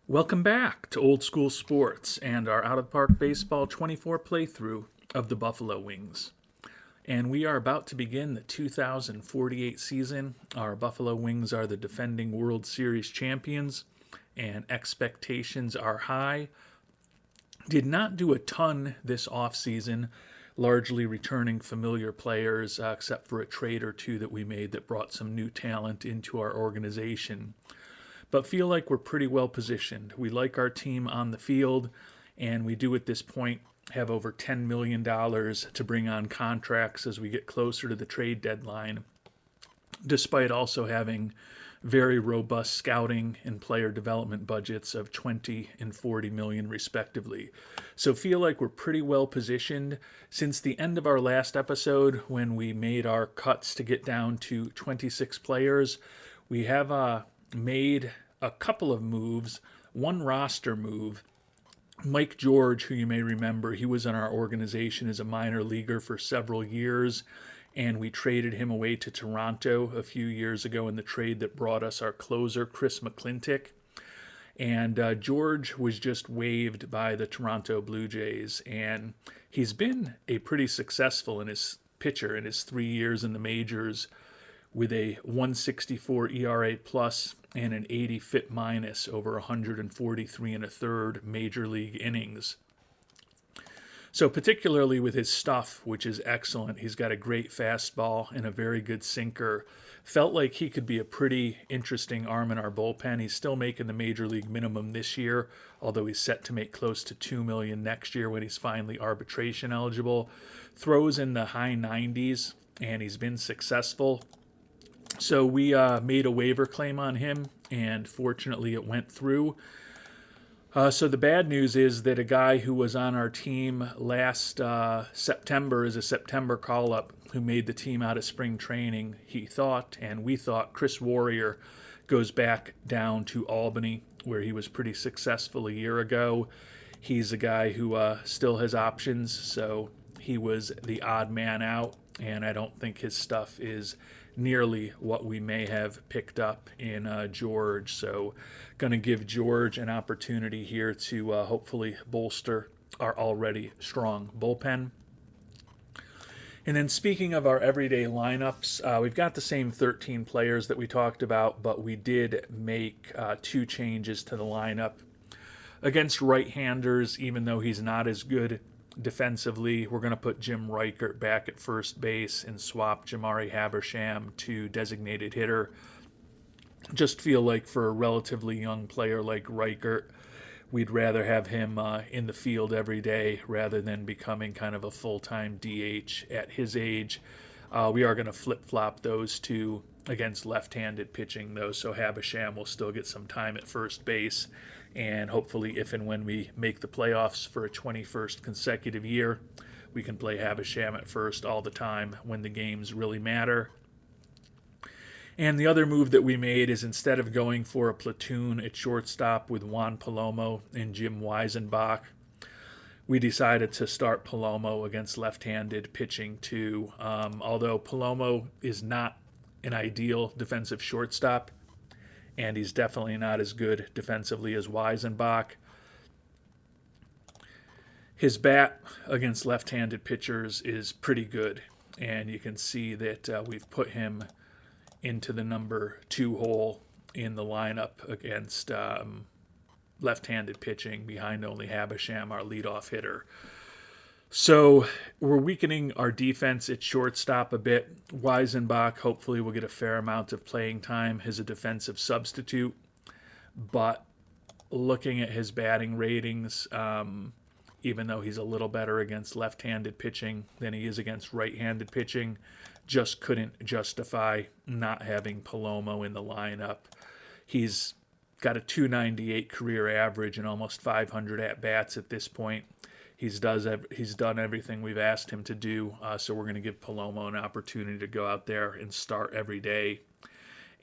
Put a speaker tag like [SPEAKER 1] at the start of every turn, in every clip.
[SPEAKER 1] Welcome back to Old School Sports and our Out of Park Baseball 24 playthrough of the Buffalo Wings. And we are about to begin the 2048 season. Our Buffalo Wings are the defending World Series champions, and expectations are high. Did not do a ton this offseason, largely returning familiar players, except for a trade or two that we made that brought some new talent into our organization. But feel like we're pretty well positioned. We like our team on the field, and we do at this point have over $10 million to bring on contracts as we get closer to the trade deadline, despite also having very robust scouting and player development budgets of 20 and 40 million respectively. So feel like we're pretty well positioned. Since the end of our last episode, when we made our cuts to get down to 26 players, we have made a couple of moves. One roster move, Mike George, who you may remember, he was in our organization as a minor leaguer for several years, and we traded him away to Toronto a few years ago in the trade that brought us our closer, Chris McClintock. And George was just waived by the Toronto Blue Jays, and he's been a pretty successful in his pitcher in his 3 years in the majors, with a 164 ERA plus and an 80 FIP minus over 143 and a third major league innings. So particularly with his stuff, which is excellent, he's got a great fastball and a very good sinker. Felt like he could be a pretty interesting arm in our bullpen. He's still making the major league minimum this year, although he's set to make close to $2 million next year when he's finally arbitration eligible. Throws in the high 90s, and he's been successful. So we made a waiver claim on him, and fortunately it went through. So the bad news is that a guy who was on our team last September as a September call-up, who made the team out of spring training, he thought, and we thought, Chris Warrior, goes back down to Albany, where he was pretty successful a year ago. He's a guy who still has options, so he was the odd man out, and I don't think his stuff is nearly what we may have picked up in George. So going to give George an opportunity here to hopefully bolster our already strong bullpen. And then speaking of our everyday lineups, we've got the same 13 players that we talked about, but we did make two changes to the lineup. Against right-handers, even though he's not as good defensively, we're going to put Jim Reichert back at first base and swap Jamari Habersham to designated hitter. Just feel like for a relatively young player like Reichert, we'd rather have him in the field every day rather than becoming kind of a full-time DH at his age. We are going to flip-flop those two against left-handed pitching, though, so Habersham will still get some time at first base. And hopefully, if and when we make the playoffs for a 21st consecutive year, we can play Habersham at first all the time when the games really matter. And the other move that we made is, instead of going for a platoon at shortstop with Juan Palomo and Jim Weisenbach, we decided to start Palomo against left-handed pitching too. Although Palomo is not an ideal defensive shortstop, and he's definitely not as good defensively as Weisenbach, his bat against left-handed pitchers is pretty good, and you can see that we've put him into the number 2 hole in the lineup against left-handed pitching, behind only Habersham, our leadoff hitter. So we're weakening our defense at shortstop a bit. Weisenbach hopefully will get a fair amount of playing time as a defensive substitute, but looking at his batting ratings, even though he's a little better against left-handed pitching than he is against right-handed pitching, just couldn't justify not having Palomo in the lineup. He's got a 298 career average and almost 500 at-bats at this point. He's done everything we've asked him to do, so we're going to give Palomo an opportunity to go out there and start every day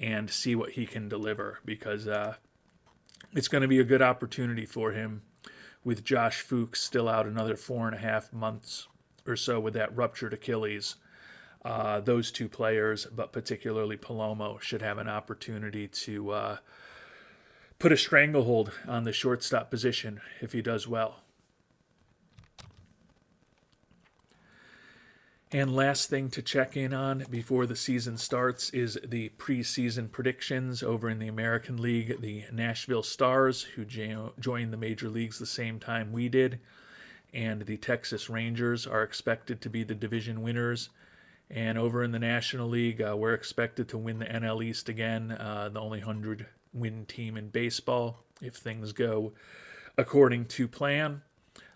[SPEAKER 1] and see what he can deliver, because it's going to be a good opportunity for him with Josh Fuchs still out another 4.5 months or so with that ruptured Achilles. Those two players, but particularly Palomo, should have an opportunity to put a stranglehold on the shortstop position if he does well. And last thing to check in on before the season starts is the preseason predictions over in the American League. The Nashville Stars, who joined the major leagues the same time we did, and the Texas Rangers are expected to be the division winners. And over in the National League, we're expected to win the NL East again, the only 100-win team in baseball, if things go according to plan.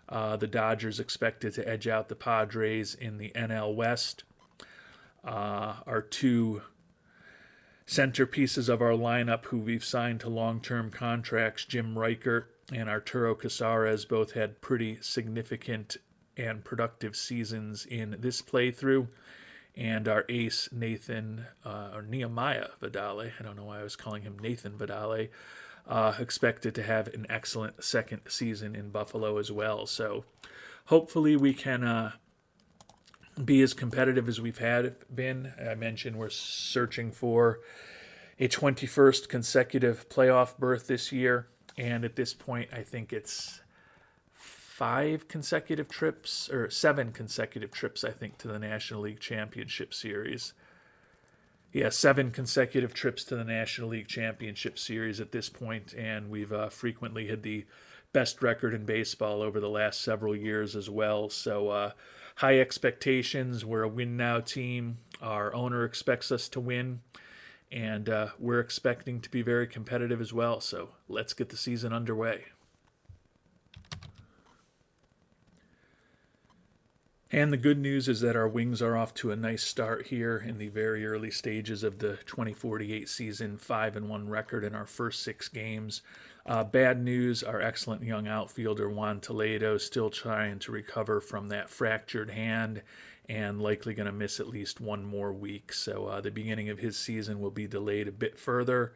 [SPEAKER 1] The Dodgers expected to edge out the Padres in the NL West. Our two centerpieces of our lineup who we've signed to long-term contracts, Jim Reichert and Arturo Casares, both had pretty significant and productive seasons in this playthrough. And our ace, Nehemiah Vidale, I don't know why I was calling him Nathan Vidale, expected to have an excellent second season in Buffalo as well. So hopefully we can be as competitive as we've been. I mentioned we're searching for a 21st consecutive playoff berth this year. And at this point, I think it's 7 consecutive trips, I think, to the National League Championship Series. Yeah, 7 consecutive trips to the National League Championship Series at this point, and we've frequently had the best record in baseball over the last several years as well. So high expectations. We're a win-now team. Our owner expects us to win, and we're expecting to be very competitive as well. So let's get the season underway. And the good news is that our Wings are off to a nice start here in the very early stages of the 2048 season, 5-1 record in our first 6 games. Bad news, our excellent young outfielder Juan Toledo still trying to recover from that fractured hand and likely going to miss at least 1 more week. So the beginning of his season will be delayed a bit further.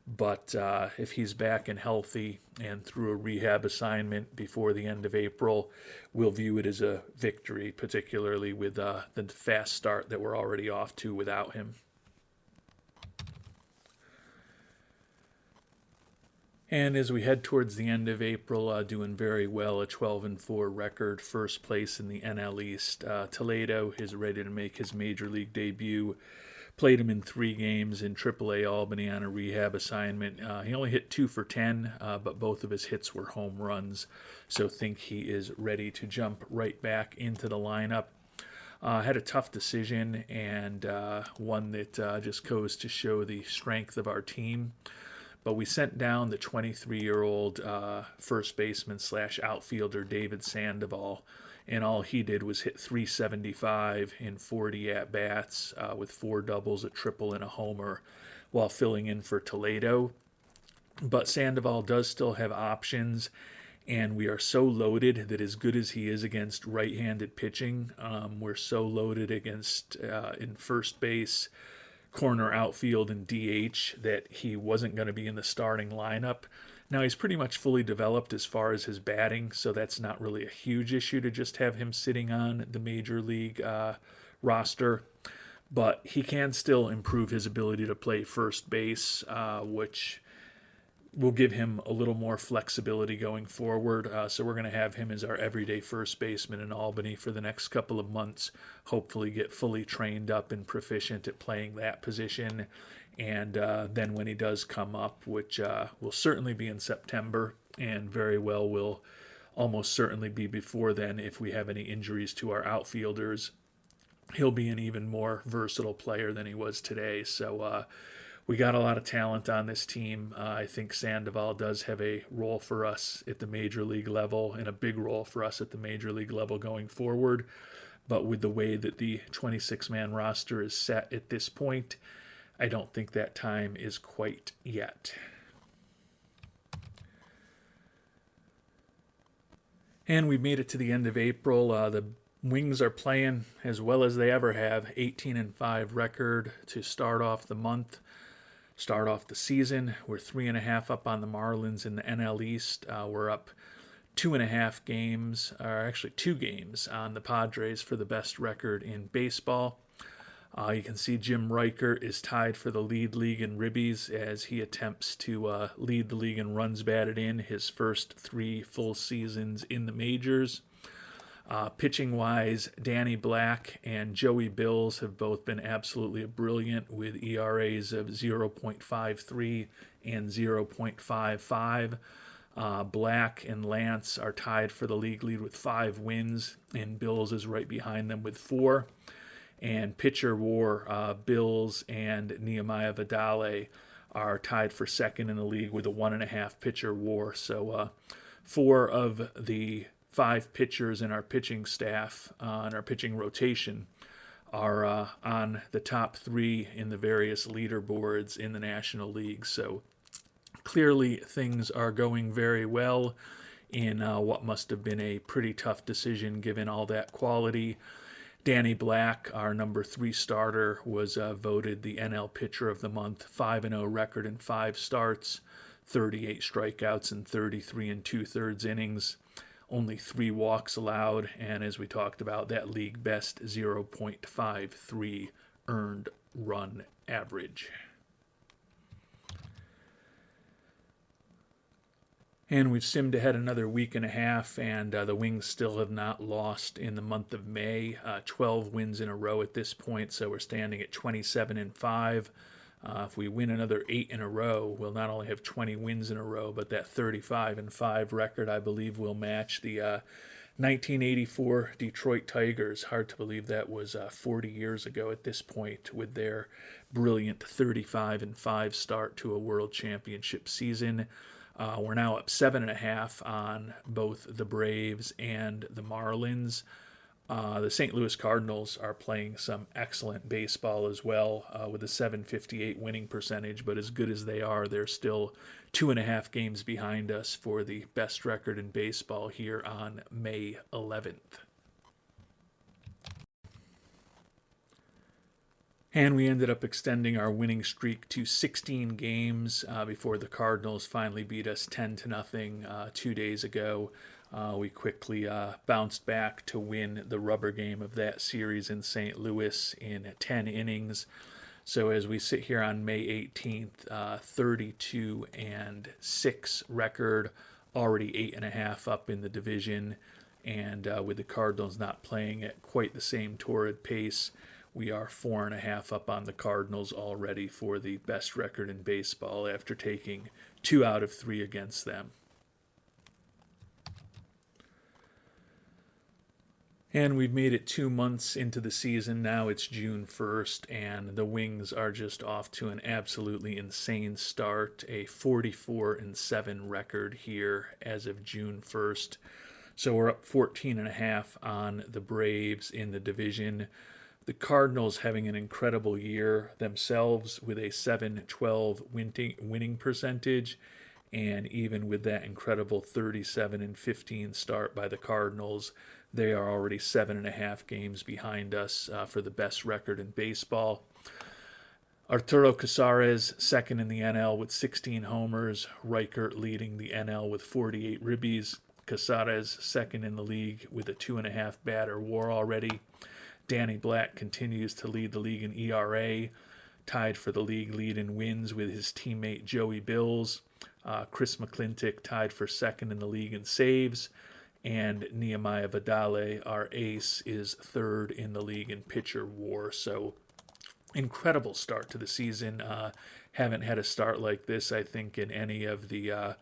[SPEAKER 1] But if he's back and healthy and through a rehab assignment before the end of April, we'll view it as a victory, particularly with the fast start that we're already off to without him. And as we head towards the end of April, doing very well, a 12-4 record, first place in the NL East. Toledo is ready to make his major league debut. Played him in 3 games in AAA Albany on a rehab assignment. He only hit 2 for 10, but both of his hits were home runs. So think he is ready to jump right back into the lineup. Had a tough decision and one that just goes to show the strength of our team. But we sent down the 23-year-old first baseman / outfielder David Sandoval. And all he did was hit .375 in 40 at-bats with 4 doubles, a triple, and a homer while filling in for Toledo. But Sandoval does still have options, and we are so loaded that as good as he is against right-handed pitching, we're so loaded against in first base, corner outfield, and DH that he wasn't going to be in the starting lineup. Now, he's pretty much fully developed as far as his batting, so that's not really a huge issue to just have him sitting on the major league roster. But he can still improve his ability to play first base, which will give him a little more flexibility going forward. So we're going to have him as our everyday first baseman in Albany for the next couple of months, hopefully get fully trained up and proficient at playing that position. And then when he does come up, which will certainly be in September and very well will almost certainly be before then if we have any injuries to our outfielders, he'll be an even more versatile player than he was today. So we got a lot of talent on this team. I think Sandoval does have a role for us at the major league level and a big role for us at the major league level going forward. But with the way that the 26-man roster is set at this point, I don't think that time is quite yet. And we made it to the end of April. The Wings are playing as well as they ever have. 18-5 record to start off the month, start off the season. We're 3.5 up on the Marlins in the NL East. We're up 2.5 games, or actually 2 games on the Padres for the best record in baseball. You can see Jim Reichert is tied for the lead league in ribbies as he attempts to lead the league in runs batted in, his first 3 full seasons in the majors. Pitching-wise, Danny Black and Joey Bills have both been absolutely brilliant with ERAs of 0.53 and 0.55. Black and Lance are tied for the league lead with 5 wins, and Bills is right behind them with 4. And pitcher war, Bills and Nehemiah Vidale are tied for second in the league with a 1.5 pitcher war. So 4 of the 5 pitchers in our pitching staff, in our pitching rotation, are on the top 3 in the various leaderboards in the National League. So clearly things are going very well in what must have been a pretty tough decision given all that quality. Danny Black, our number 3 starter, was voted the NL Pitcher of the Month, 5-0 record in 5 starts, 38 strikeouts in 33 2/3 innings, only 3 walks allowed, and as we talked about, that league best 0.53 earned run average. And we've simmed ahead another week and a half, and the Wings still have not lost in the month of May. 12 wins in a row at this point, so we're standing at 27-5. If we win another 8 in a row, we'll not only have 20 wins in a row, but that 35-5 record, I believe, will match the 1984 Detroit Tigers. Hard to believe that was 40 years ago at this point, with their brilliant 35-5 start to a World Championship season. We're now up 7.5 on both the Braves and the Marlins. The St. Louis Cardinals are playing some excellent baseball as well, with a .758 winning percentage, but as good as they are, they're still 2.5 games behind us for the best record in baseball here on May 11th. And we ended up extending our winning streak to 16 games before the Cardinals finally beat us 10-0 2 days ago. We quickly bounced back to win the rubber game of that series in St. Louis in 10 innings. So as we sit here on May 18th, 32-6 record, already 8.5 up in the division, and with the Cardinals not playing at quite the same torrid pace, we are 4.5 up on the Cardinals already for the best record in baseball after taking 2 out of 3 against them. And we've made it 2 months into the season. Now it's June 1st, and the Wings are just off to an absolutely insane start. A 44-7 record here as of June 1st. So we're up 14.5 on the Braves in the division. The Cardinals having an incredible year themselves with a .712 winning percentage, and even with that incredible 37-15 start by the Cardinals, they are already 7.5 games behind us for the best record in baseball. Arturo Casares, second in the NL with 16 homers. Reichert leading the NL with 48 ribbies. Casares, second in the league with a 2.5 batter WAR already. Danny Black continues to lead the league in ERA, tied for the league lead in wins with his teammate Joey Bills. Chris McClintock tied for second in the league in saves, and Nehemiah Vidale, our ace, is third in the league in pitcher WAR. So incredible start to the season. Haven't had a start like this, I think, in any of the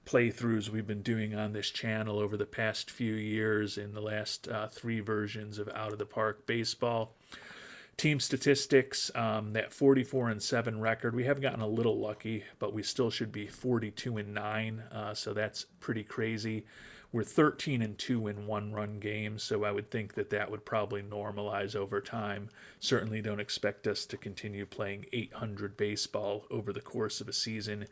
[SPEAKER 1] playthroughs we've been doing on this channel over the past few years in the last 3 versions of Out of the Park Baseball. Team statistics, that 44-7 record, we have gotten a little lucky, but we still should be 42-9, so that's pretty crazy. We're 13-2 in one-run games, so I would think that that would probably normalize over time. Certainly don't expect us to continue playing 800 baseball over the course of a season.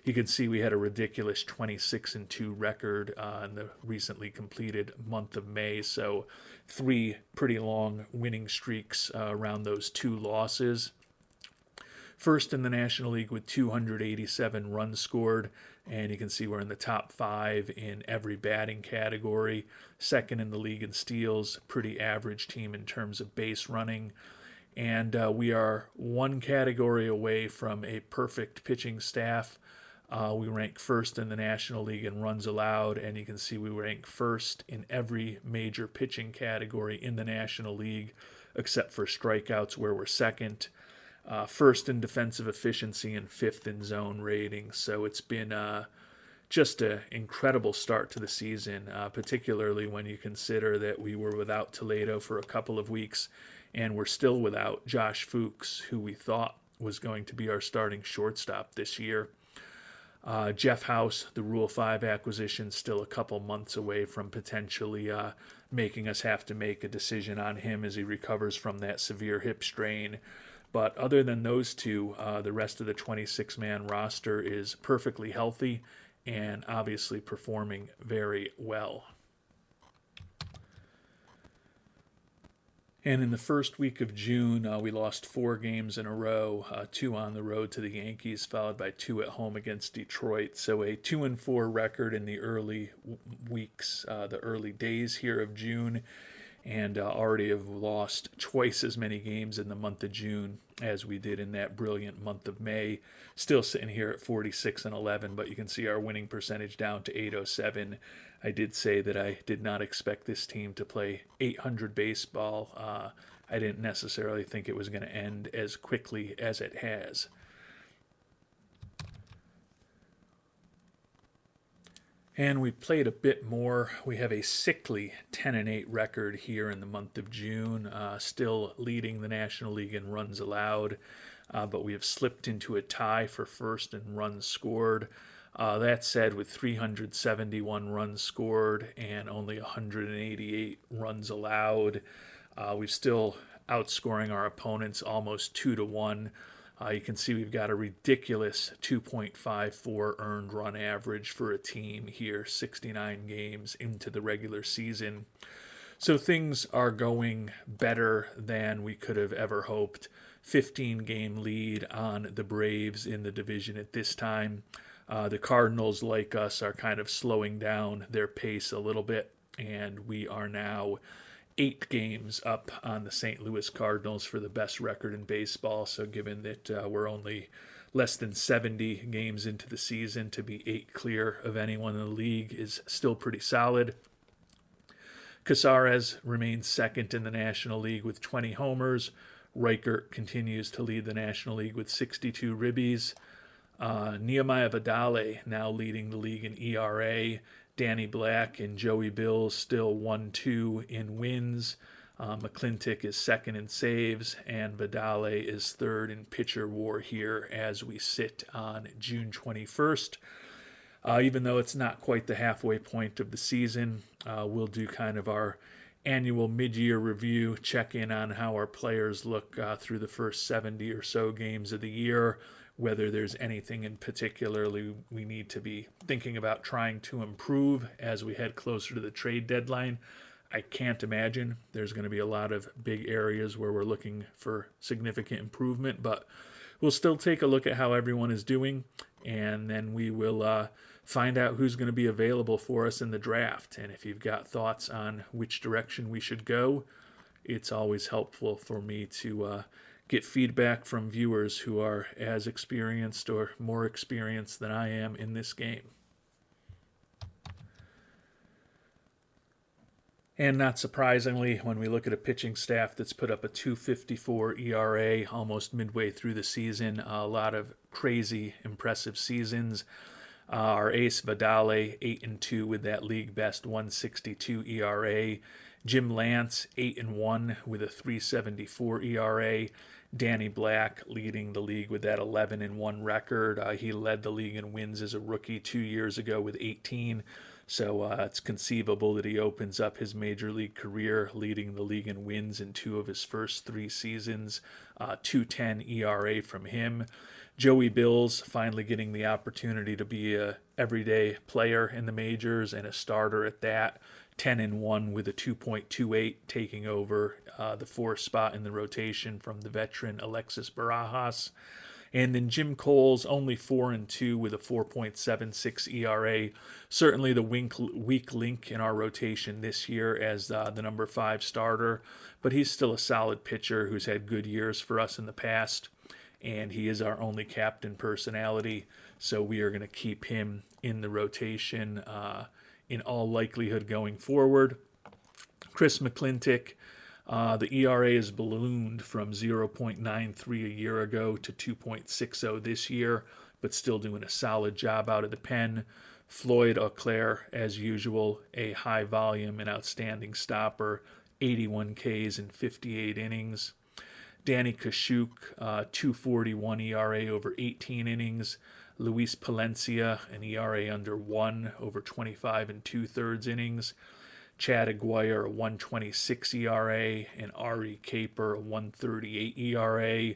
[SPEAKER 1] You can see we had a ridiculous 26-2 record in the recently completed month of May, so 3 pretty long winning streaks around those 2 losses. First in the National League with 287 runs scored, and you can see we're in the top 5 in every batting category. Second in the league in steals, pretty average team in terms of base running. And we are one category away from a perfect pitching staff. We rank first in the National League in runs allowed, and you can see we rank first in every major pitching category in the National League, except for strikeouts, where we're second. First in defensive efficiency and fifth in zone rating. So it's been just an incredible start to the season, particularly when you consider that we were without Toledo for a couple of weeks, and we're still without Josh Fuchs, who we thought was going to be our starting shortstop this year. Jeff House, the Rule 5 acquisition, still a couple months away from potentially making us have to make a decision on him as he recovers from that severe hip strain. But other than those two, the rest of the 26-man roster is perfectly healthy and obviously performing very well. And in the first week of June, we lost 4 games in a row, 2 on the road to the Yankees, followed by 2 at home against Detroit. So a 2-4 record in the early weeks, the early days here of June, and already have lost twice as many games in the month of June as we did in that brilliant month of May. Still sitting here at 46-11, but you can see our winning percentage down to .807. I did say that I did not expect this team to play .800 baseball. I didn't necessarily think it was going to end as quickly as it has. And we played a bit more. We have a sickly 10-8 record here in the month of June, still leading the National League in runs allowed, but we have slipped into a tie for first in runs scored. That said, with 371 runs scored and only 188 runs allowed, we're still outscoring our opponents almost 2-1. You can see we've got a ridiculous 2.54 earned run average for a team here, 69 games into the regular season. So things are going better than we could have ever hoped. 15-game lead on the Braves in the division at this time. The Cardinals, like us, are kind of slowing down their pace a little bit, and we are now 8 games up on the St. Louis Cardinals for the best record in baseball. So given that we're only less than 70 games into the season, to be 8 clear of anyone in the league is still pretty solid. Casares remains second in the National League with 20 homers. Reichert continues to lead the National League with 62 ribbies. Nehemiah Vidale now leading the league in ERA. Danny Black and Joey Bills still 1-2 in wins. McClintock is second in saves, and Vidale is third in pitcher war here as we sit on June 21st. Even though it's not quite the halfway point of the season, we'll do kind of our annual mid-year review, check in on how our players look through the first 70 or so games of the year, whether there's anything in particular we need to be thinking about trying to improve as we head closer to the trade deadline. I can't imagine there's going to be a lot of big areas where we're looking for significant improvement, but we'll still take a look at how everyone is doing, and then we will find out who's going to be available for us in the draft. And if you've got thoughts on which direction we should go, it's always helpful for me to get feedback from viewers who are as experienced or more experienced than I am in this game. And not surprisingly, when we look at a pitching staff that's put up a 2.54 ERA almost midway through the season, a lot of crazy, impressive seasons. Our ace Vidale, 8-2 with that league best 1.62 ERA. Jim Lance, 8-1 with a 3.74 ERA. Danny Black leading the league with that 11-1 record. He led the league in wins as a rookie 2 years ago with 18. So it's conceivable that he opens up his major league career leading the league in wins in 2 of his first 3 seasons. 2.10 ERA from him. Joey Bills finally getting the opportunity to be a everyday player in the majors and a starter at that. 10-1 with a 2.28, taking over the 4th spot in the rotation from the veteran Alexis Barajas. And then Jim Cole's only 4-2 with a 4.76 ERA. Certainly the weak link in our rotation this year as the number 5 starter, but he's still a solid pitcher who's had good years for us in the past, and he is our only captain personality, so we are going to keep him in the rotation in all likelihood going forward. Chris McClintock, the ERA has ballooned from 0.93 a year ago to 2.60 this year, but still doing a solid job out of the pen. Floyd Auclair, as usual, a high volume and outstanding stopper, 81 Ks in 58 innings. Danny Kashuk, 2.41 ERA over 18 innings. Luis Palencia, an ERA under 1 over 25 and 2/3 innings. Chad Aguirre, a 1.26 ERA, and Ari Caper, a 1.38 ERA.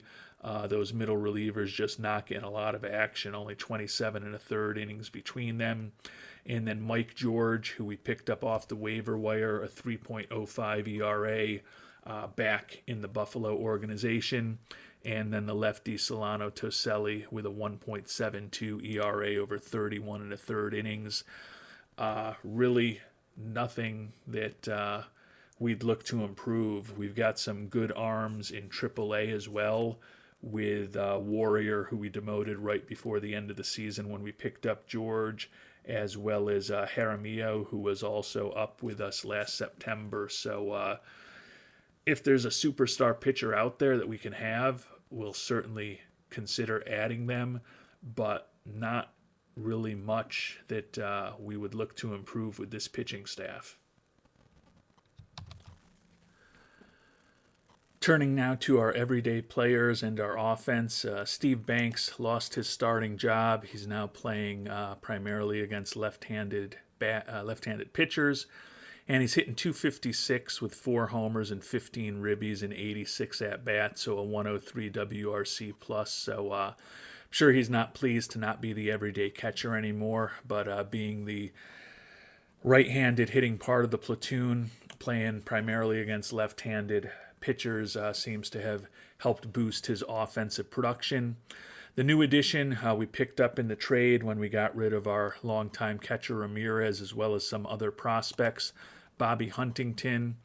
[SPEAKER 1] Those middle relievers just knock in a lot of action, only 27 1/3 innings between them. And then Mike George, who we picked up off the waiver wire, a 3.05 ERA, back in the Buffalo organization. And then the lefty Solano Toselli with a 1.72 ERA over 31 1/3 innings. Really nothing that we'd look to improve. We've got some good arms in AAA as well, with Warrior, who we demoted right before the end of the season when we picked up George, as well as Jaramillo, who was also up with us last September. So if there's a superstar pitcher out there that we can have, we'll certainly consider adding them, but not really much that we would look to improve with this pitching staff. Turning now to our everyday players and our offense, Steve Banks lost his starting job. He's now playing primarily against left-handed pitchers, and he's hitting .256 with 4 homers and 15 ribbies and 86 at-bats, so a 103 WRC plus. So I'm sure he's not pleased to not be the everyday catcher anymore, but being the right-handed hitting part of the platoon, playing primarily against left-handed pitchers, seems to have helped boost his offensive production. The new addition we picked up in the trade when we got rid of our longtime catcher Ramirez, as well as some other prospects, Bobby Huntington,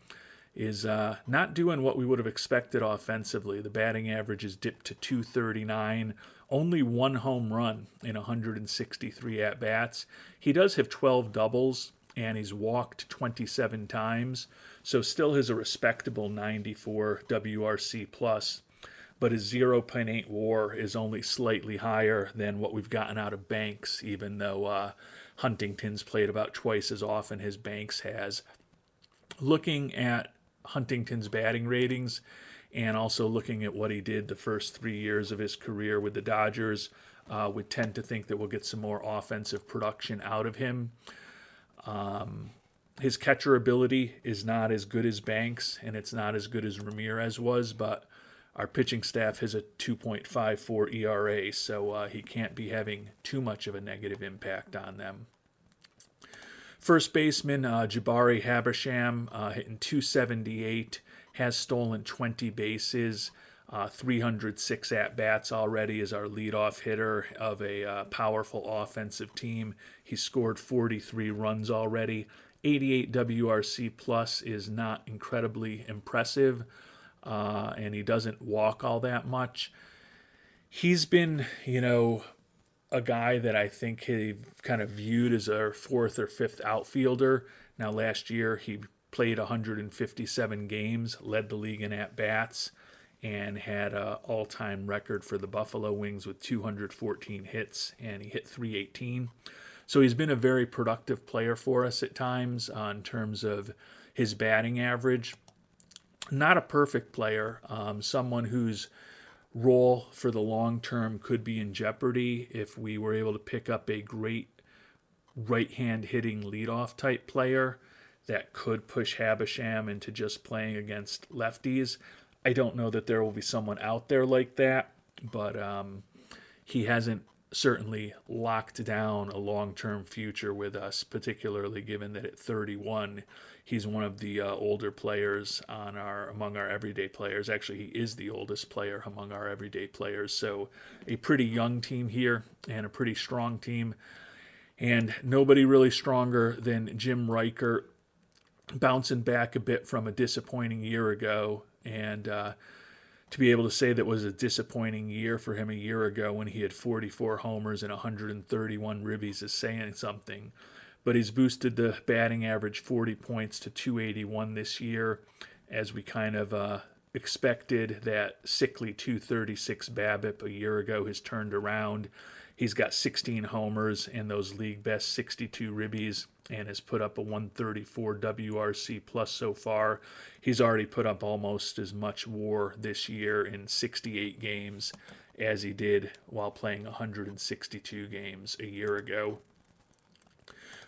[SPEAKER 1] is not doing what we would have expected offensively. The batting average is dipped to .239, only 1 home run in 163 at-bats. He does have 12 doubles, and he's walked 27 times, so still has a respectable 94 WRC plus, but his 0.8 WAR is only slightly higher than what we've gotten out of Banks, even though Huntington's played about twice as often as Banks has. Looking at Huntington's batting ratings and also looking at what he did the first 3 years of his career with the Dodgers, would tend to think that we'll get some more offensive production out of him. His catcher ability is not as good as Banks, and it's not as good as Ramirez was, but our pitching staff has a 2.54 ERA, so he can't be having too much of a negative impact on them. First baseman Jabari Habersham, hitting .278, has stolen 20 bases, 306 at-bats already as our leadoff hitter of a powerful offensive team. He scored 43 runs already. 88 WRC plus is not incredibly impressive, and he doesn't walk all that much. He's been, a guy that I think he kind of viewed as our 4th or 5th outfielder. Now, last year he played 157 games, led the league in at-bats, and had an all-time record for the Buffalo Wings with 214 hits, and he hit .318. So he's been a very productive player for us at times in terms of his batting average. Not a perfect player, someone whose role for the long term could be in jeopardy if we were able to pick up a great right-hand hitting leadoff type player that could push Habersham into just playing against lefties. I don't know that there will be someone out there like that, but he hasn't certainly locked down a long-term future with us, particularly given that at 31, he's one of the older players among our everyday players. Actually, he is the oldest player among our everyday players. So a pretty young team here and a pretty strong team. And nobody really stronger than Jim Riker, bouncing back a bit from a disappointing year ago. And to be able to say that was a disappointing year for him a year ago when he had 44 homers and 131 ribbies is saying something. But he's boosted the batting average 40 points to 281 this year, as we kind of expected. That sickly 236 BABIP a year ago has turned around. He's got 16 homers and those league best 62 ribbies, and has put up a 134 WRC plus so far. He's already put up almost as much WAR this year in 68 games as he did while playing 162 games a year ago.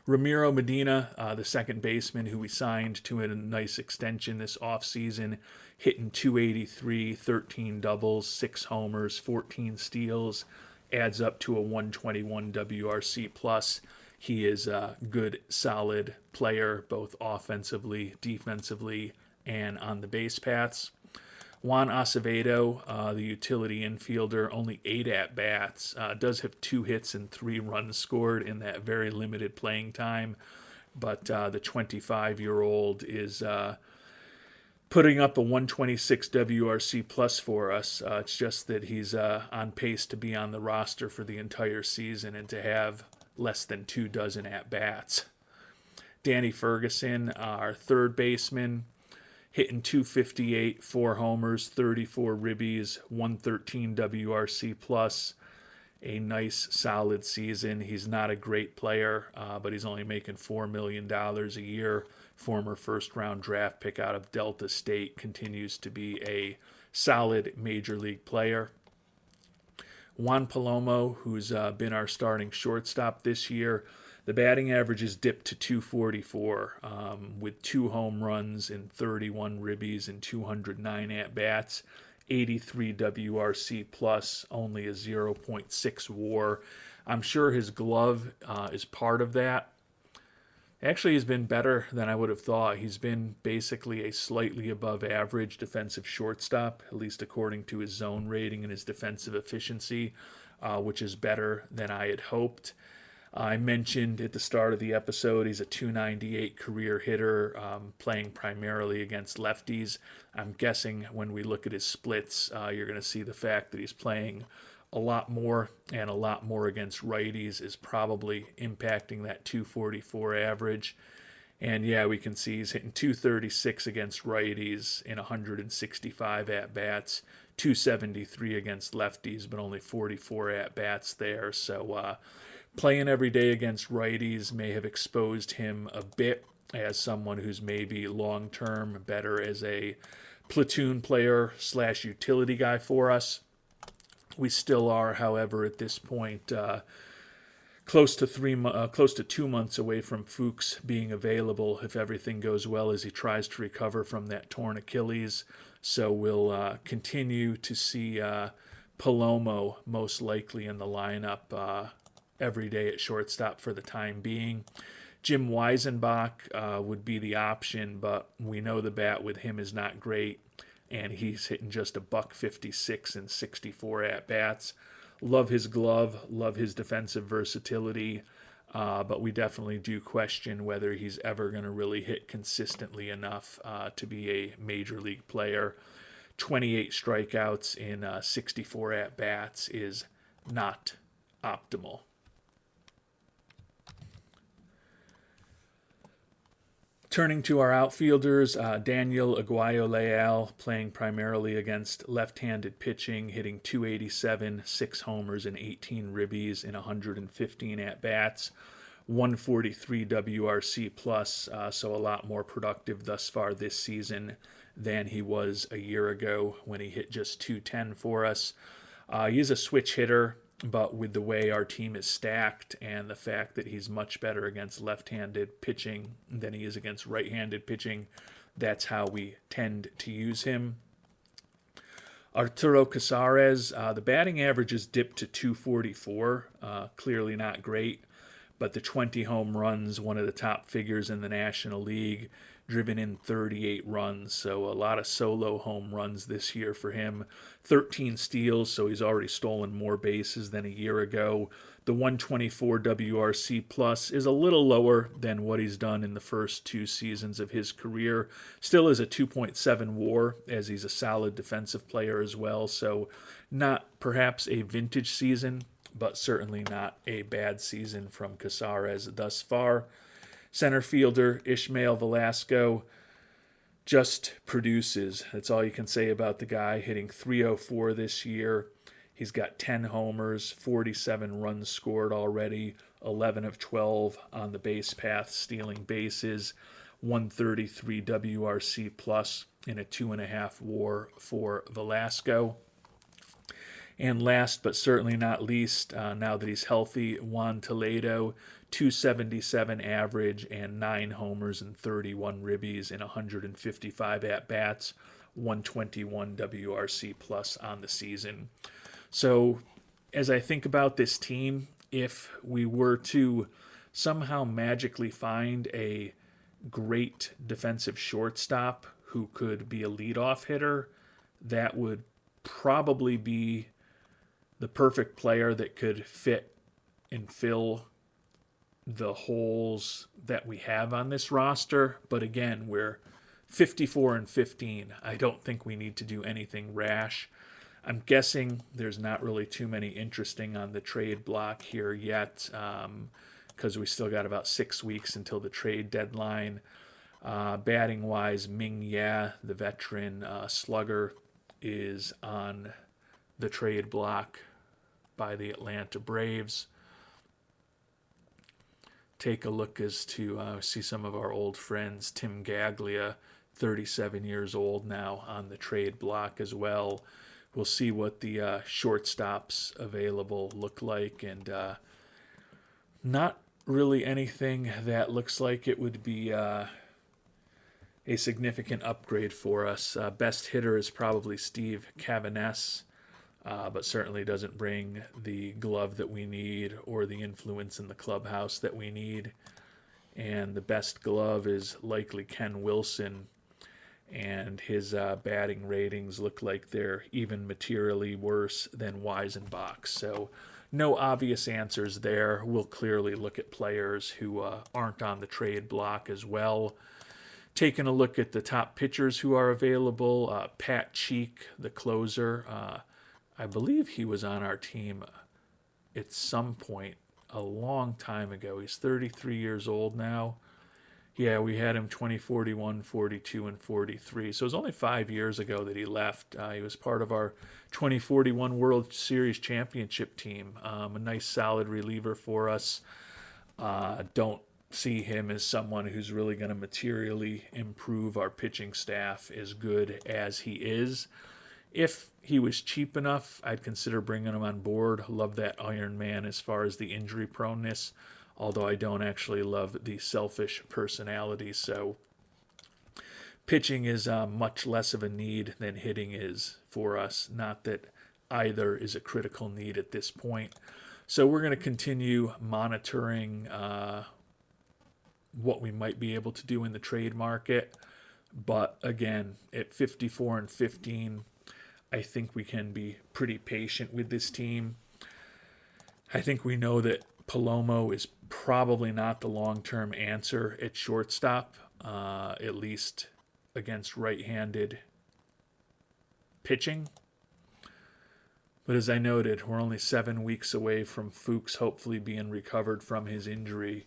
[SPEAKER 1] Ramiro Medina, the second baseman who we signed to a nice extension this offseason, hitting 283, 13 doubles, 6 homers, 14 steals, adds up to a 121 WRC plus. He is a good, solid player, both offensively, defensively, and on the base paths. Juan Acevedo, the utility infielder, only 8 at-bats, does have 2 hits and 3 runs scored in that very limited playing time, but the 25-year-old is putting up a 126 WRC plus for us. It's just that he's on pace to be on the roster for the entire season and to have less than 2 dozen at-bats. Danny Ferguson, our third baseman, hitting 258, 4 homers, 34 ribbies, 113 WRC plus. A nice, solid season. He's not a great player, but he's only making $4 million a year. Former first-round draft pick out of Delta State, continues to be a solid major league player. Juan Palomo, who's been our starting shortstop this year, the batting average has dipped to 244 with 2 home runs and 31 ribbies and 209 at-bats, 83 WRC plus, only a 0.6 WAR. I'm sure his glove is part of that. Actually, he's been better than I would have thought. He's been basically a slightly above average defensive shortstop, at least according to his zone rating and his defensive efficiency, which is better than I had hoped. I mentioned at the start of the episode he's a 298 career hitter, playing primarily against lefties. I'm guessing when we look at his splits, you're going to see the fact that he's playing a lot more and a lot more against righties is probably impacting that 244 average. And yeah, we can see he's hitting 236 against righties in 165 at-bats, 273 against lefties, but only 44 at-bats there. So playing every day against righties may have exposed him a bit as someone who's maybe long-term better as a platoon player / utility guy for us. We still are, however, at this point, close to 2 months away from Fuchs being available if everything goes well as he tries to recover from that torn Achilles. So we'll continue to see Palomo most likely in the lineup every day at shortstop for the time being. Jim Weisenbach would be the option, but we know the bat with him is not great, and he's hitting just a $156 and 64 at-bats. Love his glove, love his defensive versatility, but we definitely do question whether he's ever going to really hit consistently enough to be a major league player. 28 strikeouts in 64 at-bats is not optimal. Turning to our outfielders, Daniel Aguayo-Leal playing primarily against left-handed pitching, hitting 287, 6 homers and 18 ribbies in 115 at-bats, 143 WRC plus, so a lot more productive thus far this season than he was a year ago when he hit just 210 for us. He's a switch hitter, but with the way our team is stacked and the fact that he's much better against left-handed pitching than he is against right-handed pitching, that's how we tend to use him. Arturo Casares, the batting average has dipped to 244, clearly not great, but the 20 home runs, one of the top figures in the National League, driven in 38 runs, so a lot of solo home runs this year for him. 13 steals, so he's already stolen more bases than a year ago. The 124 WRC plus is a little lower than what he's done in the first 2 seasons of his career. Still is a 2.7 WAR, as he's a solid defensive player as well, so not perhaps a vintage season, but certainly not a bad season from Casares thus far. Center fielder Ishmael Velasco just produces. That's all you can say about the guy, hitting .304 this year. He's got 10 homers, 47 runs scored already, 11 of 12 on the base path, stealing bases, 133 WRC plus in a 2.5 WAR for Velasco. And last but certainly not least, now that he's healthy, Juan Toledo, 277 average and 9 homers and 31 ribbies in 155 at-bats, 121 WRC plus on the season. So as I think about this team, if we were to somehow magically find a great defensive shortstop who could be a leadoff hitter, that would probably be the perfect player that could fit and fill the holes that we have on this roster. But again, we're 54-15. I don't think we need to do anything rash. I'm guessing there's not really too many interesting on the trade block here yet, because we still got about 6 weeks until the trade deadline. Batting-wise, Ming Ya, the veteran slugger, is on the trade block by the Atlanta Braves. Take a look as to see some of our old friends. Tim Gaglia, 37 years old now, on the trade block as well. We'll see what the shortstops available look like, and not really anything that looks like it would be a significant upgrade for us. Best hitter is probably Steve Cavaness, but certainly doesn't bring the glove that we need or the influence in the clubhouse that we need. And the best glove is likely Ken Wilson, and his batting ratings look like they're even materially worse than Weisenbach. So no obvious answers there. We'll clearly look at players who aren't on the trade block as well. Taking a look at the top pitchers who are available, Pat Cheek, the closer, I believe he was on our team at some point a long time ago. He's 33 years old now. Yeah, we had him 2041, 42, and 43. So it was only 5 years ago that he left. He was part of our 2041 World Series championship team. A nice, solid reliever for us. Don't see him as someone who's really going to materially improve our pitching staff as good as he is. If he was cheap enough, I'd consider bringing him on board. Love that Iron Man as far as the injury proneness, although I don't actually love the selfish personality. So pitching is much less of a need than hitting is for us. Not that either is a critical need at this point. So we're going to continue monitoring what we might be able to do in the trade market. But again, at 54-15, I think we can be pretty patient with this team. I think we know that Palomo is probably not the long-term answer at shortstop, at least against right-handed pitching. But as I noted, we're only 7 weeks away from Fuchs hopefully being recovered from his injury.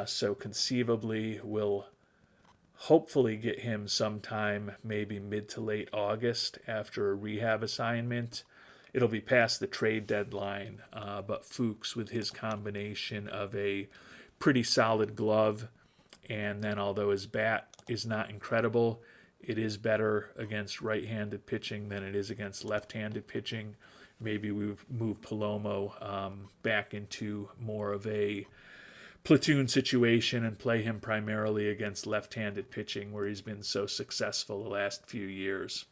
[SPEAKER 1] So conceivably, we'll hopefully get him sometime maybe mid to late August after a rehab assignment. It'll be past the trade deadline, but Fuchs, with his combination of a pretty solid glove, and then although his bat is not incredible, it is better against right-handed pitching than it is against left-handed pitching. Maybe we've moved Palomo back into more of a platoon situation and play him primarily against left-handed pitching, where he's been so successful the last few years.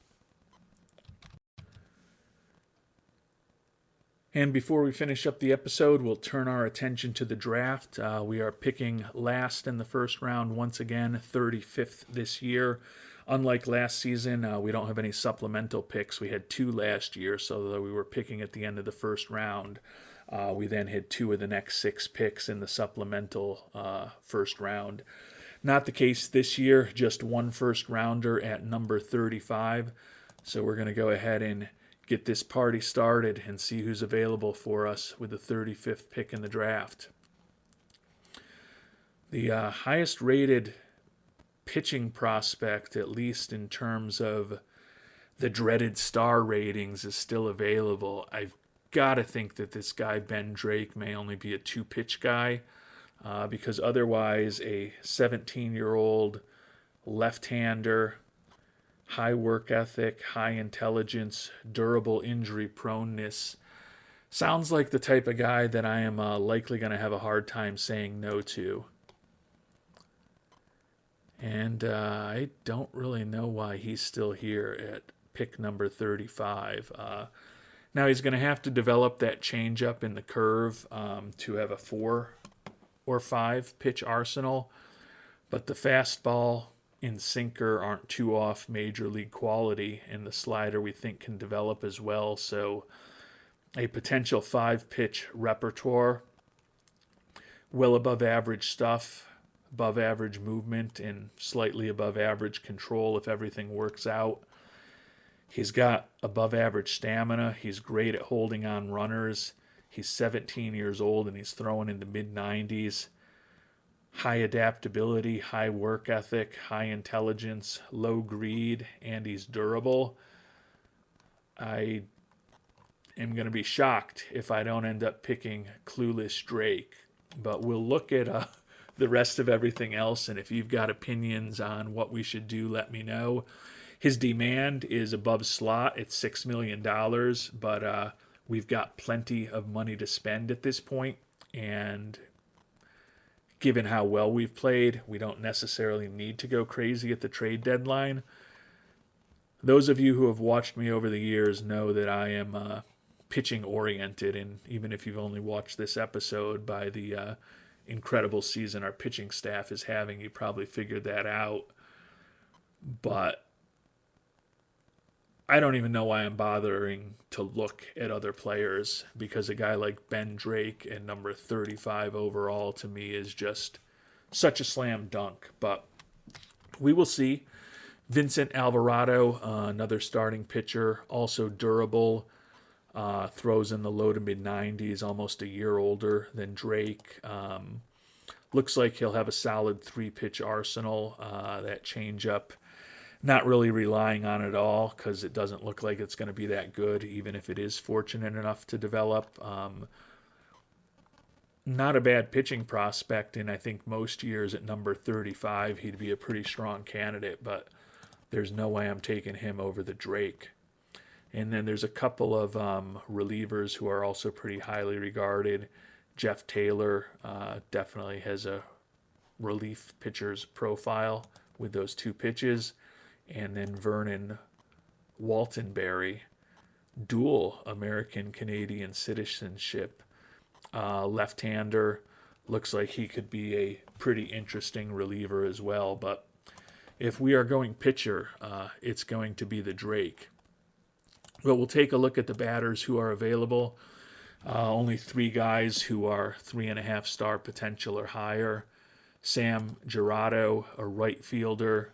[SPEAKER 1] And before we finish up the episode, we'll turn our attention to the draft. We are picking last in the first round once again, 35th this year. Unlike last season, we don't have any supplemental picks. We had 2 last year, so that we were picking at the end of the first round. We then had 2 of the next 6 picks in the supplemental first round. Not the case this year, just 1 first rounder at number 35. So we're going to go ahead and get this party started and see who's available for us with the 35th pick in the draft. The highest rated pitching prospect, at least in terms of the dreaded star ratings, is still available. I've got to think that this guy, Ben Drake, may only be a 2-pitch guy, because otherwise a 17-year-old left-hander, high work ethic, high intelligence, durable injury proneness, sounds like the type of guy that I am likely going to have a hard time saying no to. And I don't really know why he's still here at pick number 35. Now he's going to have to develop that changeup in the curve to have a 4 or 5 pitch arsenal, but the fastball and sinker aren't too off major league quality, and the slider we think can develop as well. So a potential 5-pitch repertoire, well above average stuff, above average movement, and slightly above average control if everything works out. He's got above average stamina. He's great at holding on runners. He's 17 years old and he's throwing in the mid-90s. High adaptability, high work ethic, high intelligence, low greed, and he's durable. I am going to be shocked if I don't end up picking Clueless Drake. But we'll look at the rest of everything else, and if you've got opinions on what we should do, let me know. His demand is above slot. It's $6 million, but we've got plenty of money to spend at this point, and given how well we've played, we don't necessarily need to go crazy at the trade deadline. Those of you who have watched me over the years know that I am pitching oriented, and even if you've only watched this episode, by the incredible season our pitching staff is having, you probably figured that out. But I don't even know why I'm bothering to look at other players, because a guy like Ben Drake at number 35 overall to me is just such a slam dunk. But we will see. Vincent Alvarado, another starting pitcher, also durable, throws in the low to mid-90s, almost a year older than Drake. Looks like he'll have a solid 3-pitch arsenal. That changeup, not really relying on it at all, because it doesn't look like it's going to be that good, even if it is fortunate enough to develop. Not a bad pitching prospect, and I think most years at number 35 he'd be a pretty strong candidate, but there's no way I'm taking him over the Drake. And then there's a couple of relievers who are also pretty highly regarded. Jeff Taylor definitely has a relief pitcher's profile with those 2 pitches. And then Vernon Waltenberry, dual American-Canadian citizenship, left-hander, looks like he could be a pretty interesting reliever as well. But if we are going pitcher, it's going to be the Drake. But we'll take a look at the batters who are available. Only 3 guys who are 3.5-star potential or higher. Sam Girardo, a right fielder.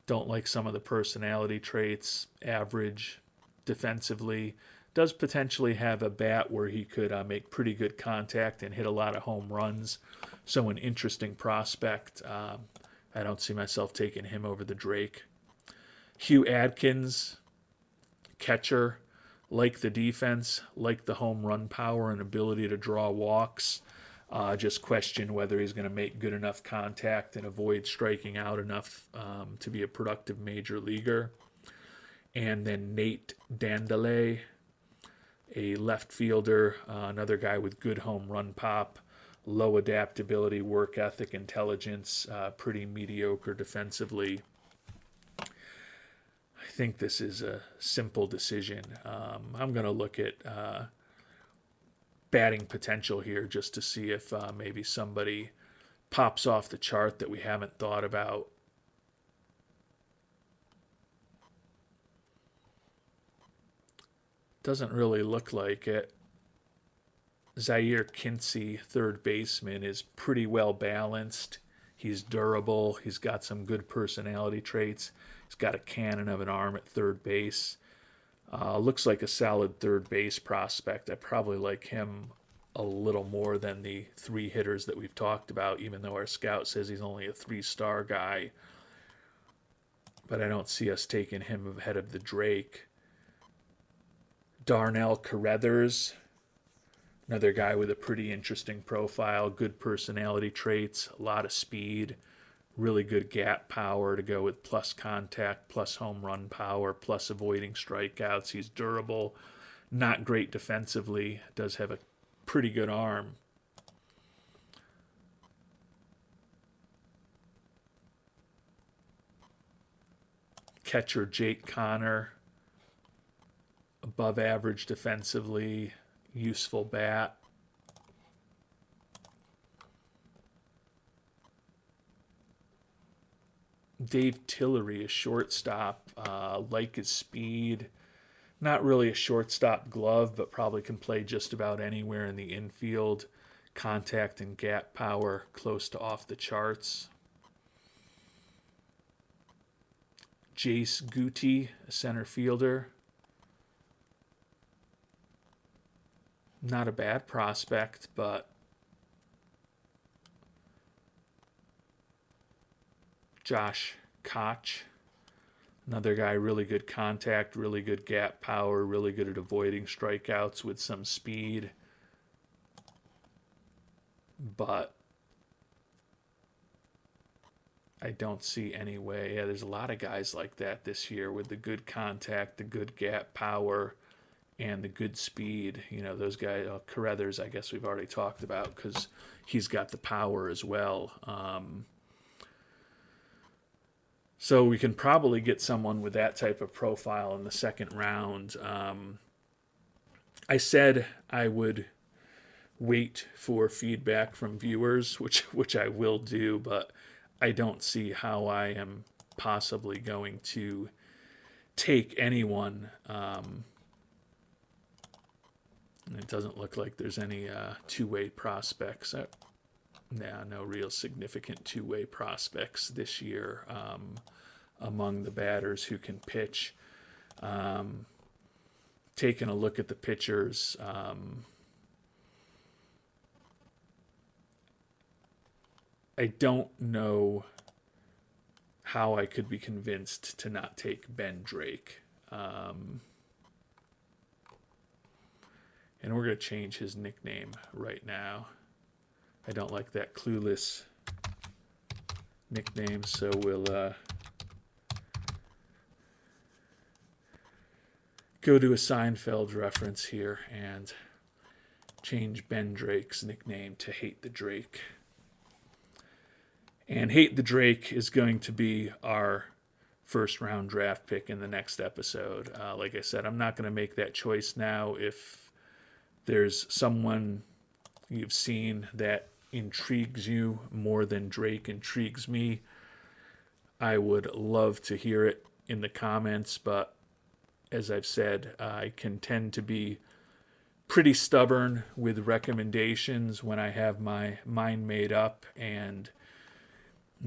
[SPEAKER 1] Don't like some of the personality traits. Average defensively. Does potentially have a bat where he could make pretty good contact and hit a lot of home runs. So an interesting prospect. I don't see myself taking him over the Drake. Hugh Adkins, catcher, like the defense, like the home run power and ability to draw walks. Just question whether he's going to make good enough contact and avoid striking out enough to be a productive major leaguer. And then Nate Dandele, a left fielder, another guy with good home run pop, low adaptability, work ethic, intelligence, pretty mediocre defensively. I think this is a simple decision. I'm going to look at batting potential here just to see if maybe somebody pops off the chart that we haven't thought about. Doesn't really look like it. Zaire Kinsey, third baseman, is pretty well balanced. He's durable. He's got some good personality traits. He's got a cannon of an arm at third base. Looks like a solid third base prospect. I probably like him a little more than the three hitters that we've talked about, even though our scout says he's only a 3-star guy. But I don't see us taking him ahead of the Drake. Darnell Carruthers, another guy with a pretty interesting profile, good personality traits, a lot of speed, really good gap power to go with plus contact, plus home run power, plus avoiding strikeouts. He's durable, not great defensively, does have a pretty good arm. Catcher Jake Connor, above average defensively, useful bat. Dave Tillery, a shortstop, like his speed. Not really a shortstop glove, but probably can play just about anywhere in the infield. Contact and gap power close to off the charts. Jace Guti, a center fielder. Not a bad prospect, but Josh Koch, another guy, really good contact, really good gap power, really good at avoiding strikeouts with some speed. But I don't see any way. Yeah, there's a lot of guys like that this year with the good contact, the good gap power, and the good speed. You know, those guys, Carruthers, I guess we've already talked about because he's got the power as well. So we can probably get someone with that type of profile in the second round. I said I would wait for feedback from viewers, which I will do, but I don't see how I am possibly going to take anyone. It doesn't look like there's any two-way prospects. No real significant two-way prospects this year among the batters who can pitch. Taking a look at the pitchers, I don't know how I could be convinced to not take Ben Drake. And we're going to change his nickname right now. I don't like that clueless nickname, so we'll go to a Seinfeld reference here and change Ben Drake's nickname to Hate the Drake. And Hate the Drake is going to be our first round draft pick in the next episode. Like I said, I'm not going to make that choice now. If there's someone you've seen that intrigues you more than Drake intrigues me, I would love to hear it in the comments. But as I've said, I can tend to be pretty stubborn with recommendations when I have my mind made up, and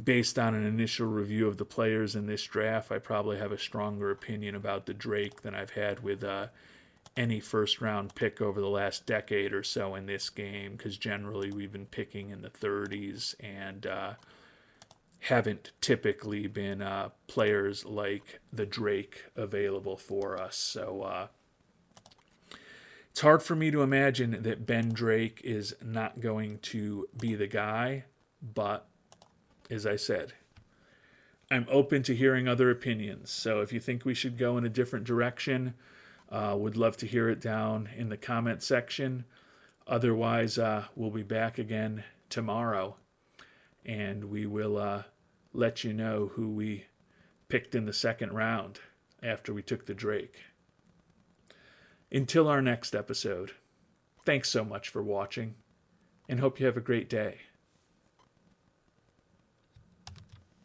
[SPEAKER 1] based on an initial review of the players in this draft, I probably have a stronger opinion about the Drake than I've had with any first-round pick over the last decade or so in this game, because generally we've been picking in the 30s and haven't typically been players like the Drake available for us. So it's hard for me to imagine that Ben Drake is not going to be the guy, but as I said, I'm open to hearing other opinions. So if you think we should go in a different direction, would love to hear it down in the comment section. Otherwise, we'll be back again tomorrow, and we will let you know who we picked in the second round after we took the Drake. Until our next episode, Thanks so much for watching, and hope you have a great day.